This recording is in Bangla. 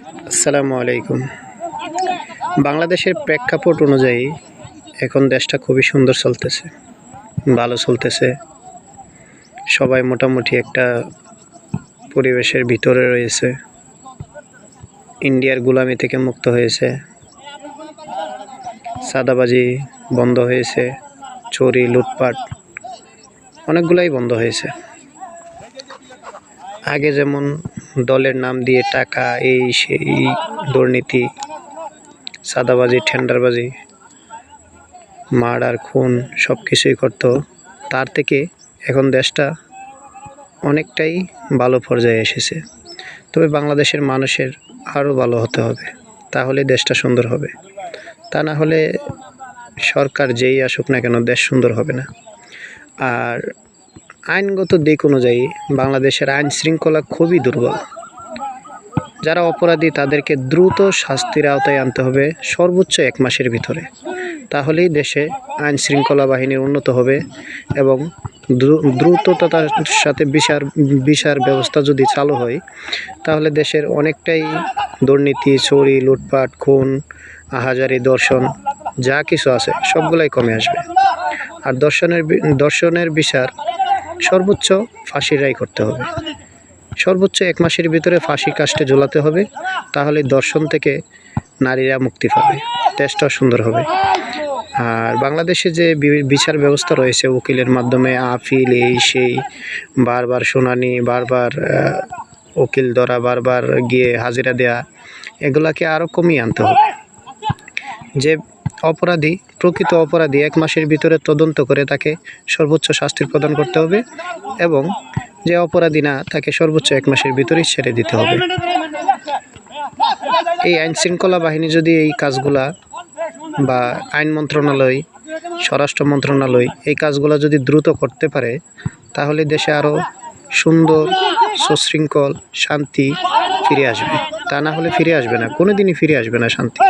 আসসালামু আলাইকুম। বাংলাদেশের প্রেক্ষাপট অনুযায়ী এখন দেশটা খুবই সুন্দর চলতেছে, ভালো চলতেছে। সবাই মোটামুটি একটা পরিবেশের ভিতরে রয়েছে। ইন্ডিয়ার গোলামি থেকে মুক্ত হয়েছে, চাঁদাবাজি বন্ধ হয়েছে, চুরি লুটপাট অনেকগুলাই বন্ধ হয়েছে। আগে যেমন দলের নাম দিয়ে টাকা এই সেই দুর্নীতি, চাঁদাবাজি, টেন্ডারবাজি, মার্ডার, খুন সব কিছুই করতো। তার থেকে এখন দেশটা অনেকটাই ভালো পর্যায়ে এসেছে। তবে বাংলাদেশের মানুষের আরও ভালো হতে হবে, তাহলে দেশটা সুন্দর হবে। তা না হলে সরকার যেই আসুক না কেন দেশ সুন্দর হবে না। আর আইনগত দিক অনুযায়ী বাংলাদেশের আইন শৃঙ্খলা খুবই দুর্বল। যারা অপরাধী তাদেরকে দ্রুত শাস্তির আওতায় আনতে হবে, সর্বোচ্চ 1 মাসের ভিতরে। তাহলেই দেশে আইন শৃঙ্খলা বাহিনীর উন্নত হবে এবং দ্রুততার সাথে বিচার ব্যবস্থা যদি চালু হয়, তাহলে দেশের অনেকটাই দুর্নীতি, চুরি, লুটপাট, খুন, আহাজারি, ধর্ষণ যা কিছু আছে সবগুলাই কমে আসবে। আর ধর্ষণের বিচার সর্বোচ্চ ফাঁসির রায় করতে হবে। সর্বোচ্চ 1 মাসের ভিতরে ফাঁসি কাস্টে ঝোলাতে হবে, তাহলে ধর্ষণ থেকে নারীরা মুক্তি পাবে, দেশটাও সুন্দর হবে। আর বাংলাদেশে যে বিচার ব্যবস্থা রয়েছে, উকিলের মাধ্যমে আপিল এই সেই, বারবার শুনানি, বারবার উকিল ধরা, বারবার গিয়ে হাজিরা দেয়া, এগুলাকে আরও কমিয়ে আনতে হবে। যে অপরাধী, প্রকৃত অপরাধী 1 মাসের ভিতরে তদন্ত করে তাকে সর্বোচ্চ শাস্তি প্রদান করতে হবে এবং যে অপরাধী না তাকে সর্বোচ্চ 1 মাসের ভিতরেই ছেড়ে দিতে হবে। এই আইন শৃঙ্খলা বাহিনী যদি এই কাজগুলা বা আইন মন্ত্রণালয়, স্বরাষ্ট্র মন্ত্রণালয় এই কাজগুলো যদি দ্রুত করতে পারে, তাহলে দেশে আরও সুন্দর, সুশৃঙ্খল, শান্তি ফিরে আসবে। তা না হলে ফিরে আসবে না, কোনোদিনই ফিরে আসবে না শান্তি।